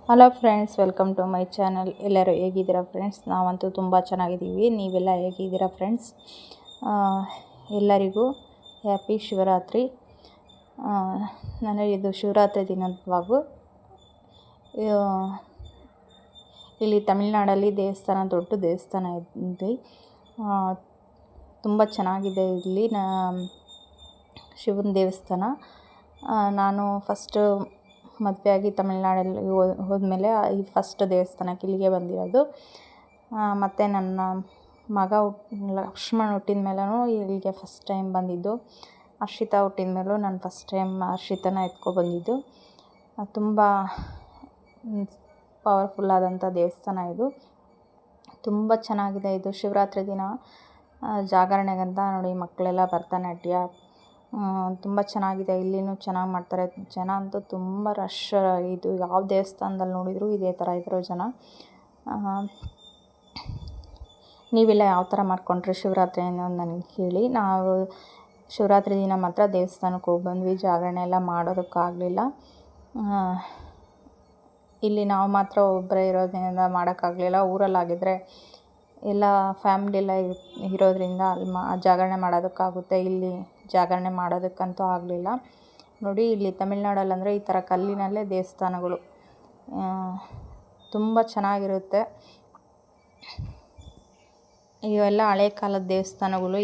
Hello friends, welcome to my channel. ಎಲ್ಲರೂ ಹೇಗಿದ್ದೀರಾ friends? ನಾವಂತೂ ತುಂಬ ಚೆನ್ನಾಗಿದ್ದೀವಿ. ನೀವೆಲ್ಲ ಹೇಗಿದ್ದೀರಾ ಫ್ರೆಂಡ್ಸ್? ಎಲ್ಲರಿಗೂ ಹ್ಯಾಪಿ ಶಿವರಾತ್ರಿ. ನನಗಿದು ಶಿವರಾತ್ರಿ ದಿನದ ಇಲ್ಲಿ ತಮಿಳ್ನಾಡಲ್ಲಿ ದೊಡ್ಡ ದೇವಸ್ಥಾನ ಇದೆ. ತುಂಬ ಚೆನ್ನಾಗಿದೆ ಇಲ್ಲಿ ಶಿವನ ದೇವಸ್ಥಾನ. ನಾನು ಫಸ್ಟ್ ಮದುವೆಯಾಗಿ ತಮಿಳ್ನಾಡಲ್ಲಿ ಹೋದ್ಮೇಲೆ ಈ ಫಸ್ಟ್ ದೇವಸ್ಥಾನಕ್ಕೆ ಇಲ್ಲಿಗೆ ಬಂದಿರೋದು. ಮತ್ತು ನನ್ನ ಮಗ ಲಕ್ಷ್ಮಣ್ ಹುಟ್ಟಿದ ಮೇಲೂ ಇಲ್ಲಿಗೆ ಫಸ್ಟ್ ಟೈಮ್ ಬಂದಿದ್ದು. ಹರ್ಷಿತಾ ಹುಟ್ಟಿದ ಮೇಲೂ ನಾನು ಫಸ್ಟ್ ಟೈಮ್ ಹರ್ಷಿತನ ಎತ್ಕೊಬಂದಿದ್ದು. ತುಂಬ ಪವರ್ಫುಲ್ಲಾದಂಥ ದೇವಸ್ಥಾನ ಇದು. ತುಂಬ ಚೆನ್ನಾಗಿದೆ. ಇದು ಶಿವರಾತ್ರಿ ದಿನ ಜಾಗರಣೆಗಂತ ನೋಡಿ ಮಕ್ಕಳೆಲ್ಲ ಭರತನಾಟ್ಯ ತುಂಬ ಚೆನ್ನಾಗಿದೆ. ಇಲ್ಲಿನೂ ಚೆನ್ನಾಗಿ ಮಾಡ್ತಾರೆ. ಜನ ಅಂತೂ ತುಂಬ ರಶ್. ಇದು ಯಾವ ದೇವಸ್ಥಾನದಲ್ಲಿ ನೋಡಿದರೂ ಇದೇ ಥರ ಇದ್ರು ಜನ. ನೀವೆಲ್ಲ ಯಾವ ಥರ ಮಾಡ್ಕೊಂಡ್ರೆ ಶಿವರಾತ್ರಿ ಅನ್ನೋದು ನನಗೆ ಹೇಳಿ. ನಾವು ಶಿವರಾತ್ರಿ ದಿನ ಮಾತ್ರ ದೇವಸ್ಥಾನಕ್ಕೆ ಹೋಗಿ ಬಂದ್ವಿ. ಜಾಗರಣೆ ಎಲ್ಲ ಮಾಡೋದಕ್ಕಾಗಲಿಲ್ಲ. ಇಲ್ಲಿ ನಾವು ಮಾತ್ರ ಒಬ್ಬರೇ ಇರೋದ್ರಿಂದ ಮಾಡೋಕ್ಕಾಗಲಿಲ್ಲ. ಊರಲ್ಲಾಗಿದ್ದರೆ ಎಲ್ಲ ಫ್ಯಾಮ್ಲಿ ಎಲ್ಲ ಇರೋದ್ರಿಂದ ಅಲ್ಲಿ ಜಾಗರಣೆ ಮಾಡೋದಕ್ಕಾಗುತ್ತೆ. ಇಲ್ಲಿ ಜಾಗರಣೆ ಮಾಡೋದಕ್ಕಂತೂ ಆಗಲಿಲ್ಲ. ನೋಡಿ, ಇಲ್ಲಿ ತಮಿಳ್ನಾಡಲ್ಲಂದರೆ ಈ ಥರ ಕಲ್ಲಿನಲ್ಲೇ ದೇವಸ್ಥಾನಗಳು ತುಂಬ ಚೆನ್ನಾಗಿರುತ್ತೆ. ಇವೆಲ್ಲ ಹಳೆ ಕಾಲದ ದೇವಸ್ಥಾನಗಳು,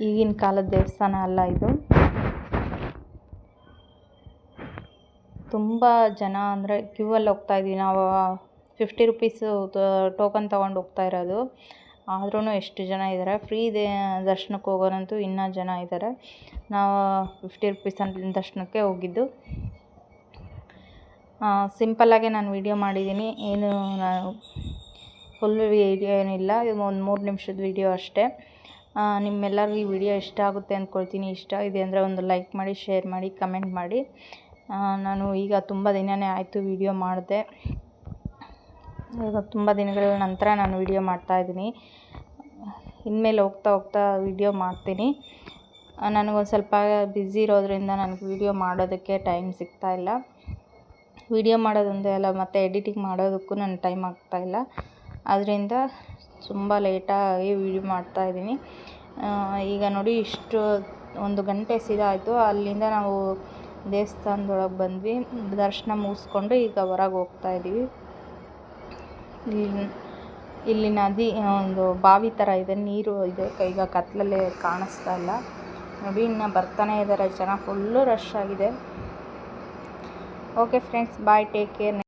ಈಗಿನ ಕಾಲದ ದೇವಸ್ಥಾನ ಅಲ್ಲ ಇದು. ತುಂಬ ಜನ ಅಂದರೆ ಕ್ಯೂವಲ್ಲಿ ಹೋಗ್ತಾಯಿದ್ವಿ ನಾವು. 50 ರುಪೀಸು ಟೋಕನ್ ತೊಗೊಂಡು ಹೋಗ್ತಾ ಇರೋದು. ಆದ್ರೂ ಎಷ್ಟು ಜನ ಇದ್ದಾರೆ. ಫ್ರೀ ದರ್ಶನಕ್ಕೆ ಹೋಗೋರಂತೂ ಇನ್ನೂ ಜನ ಇದ್ದಾರೆ. ನಾವು 50 ರುಪೀಸ್ ದರ್ಶನಕ್ಕೆ ಹೋಗಿದ್ದು. ಸಿಂಪಲ್ಲಾಗೆ ನಾನು ವಿಡಿಯೋ ಮಾಡಿದ್ದೀನಿ. ಏನು ನಾನು ಫುಲ್ ವಿಡಿಯೋ ಏನಿಲ್ಲ, ಇದು ಒಂದು 3 ನಿಮಿಷದ ವಿಡಿಯೋ ಅಷ್ಟೇ. ನಿಮ್ಮೆಲ್ಲರಿಗೂ ಈ ವಿಡಿಯೋ ಇಷ್ಟ ಆಗುತ್ತೆ ಅಂದ್ಕೊಳ್ತೀನಿ. ಇಷ್ಟ ಇದೆ ಅಂದರೆ ಒಂದು ಲೈಕ್ ಮಾಡಿ, ಶೇರ್ ಮಾಡಿ, ಕಮೆಂಟ್ ಮಾಡಿ. ನಾನು ಈಗ ತುಂಬ ದಿನವೇ ಆಯಿತು ವಿಡಿಯೋ ಮಾಡಿದೆ. ಈಗ ತುಂಬ ದಿನಗಳ ನಂತರ ನಾನು ವಿಡಿಯೋ ಮಾಡ್ತಾಯಿದ್ದೀನಿ. ಇನ್ಮೇಲೆ ಹೋಗ್ತಾ ವಿಡಿಯೋ ಮಾಡ್ತೀನಿ. ನನಗೊಂದು ಸ್ವಲ್ಪ ಬ್ಯುಸಿ ಇರೋದ್ರಿಂದ ನನಗೆ ವಿಡಿಯೋ ಮಾಡೋದಕ್ಕೆ ಟೈಮ್ ಸಿಗ್ತಾಯಿಲ್ಲ. ವಿಡಿಯೋ ಮಾಡೋದೊಂದೇ ಅಲ್ಲ, ಮತ್ತು ಎಡಿಟಿಂಗ್ ಮಾಡೋದಕ್ಕೂ ನನಗೆ ಟೈಮ್ ಆಗ್ತಾಯಿಲ್ಲ. ಅದರಿಂದ ತುಂಬ ಲೇಟಾಗಿ ವಿಡಿಯೋ ಮಾಡ್ತಾಯಿದ್ದೀನಿ. ಈಗ ನೋಡಿ, ಇಷ್ಟು 1 ಗಂಟೆ ಸೀದಾ ಆಯಿತು. ಅಲ್ಲಿಂದ ನಾವು ದೇವಸ್ಥಾನದೊಳಗೆ ಬಂದ್ವಿ. ದರ್ಶನ ಮುಗಿಸ್ಕೊಂಡು ಈಗ ಹೊರಗೆ ಹೋಗ್ತಾಯಿದ್ದೀವಿ. ಇಲ್ಲಿ ನದಿ, ಒಂದು ಬಾವಿ ಥರ ಇದೆ, ನೀರು ಇದೆ. ಈಗ ಕತ್ತಲಲ್ಲಿ ಕಾಣಿಸ್ತಾ ಇಲ್ಲ. ನೋಡಿ, ಇನ್ನು ಬರ್ತಾನೆ ಇದ್ದಾರೆ ಜನ. ಫುಲ್ಲು ರಶ್ ಆಗಿದೆ. ಓಕೆ ಫ್ರೆಂಡ್ಸ್, ಬಾಯ್, ಟೇಕ್ ಕೇರ್.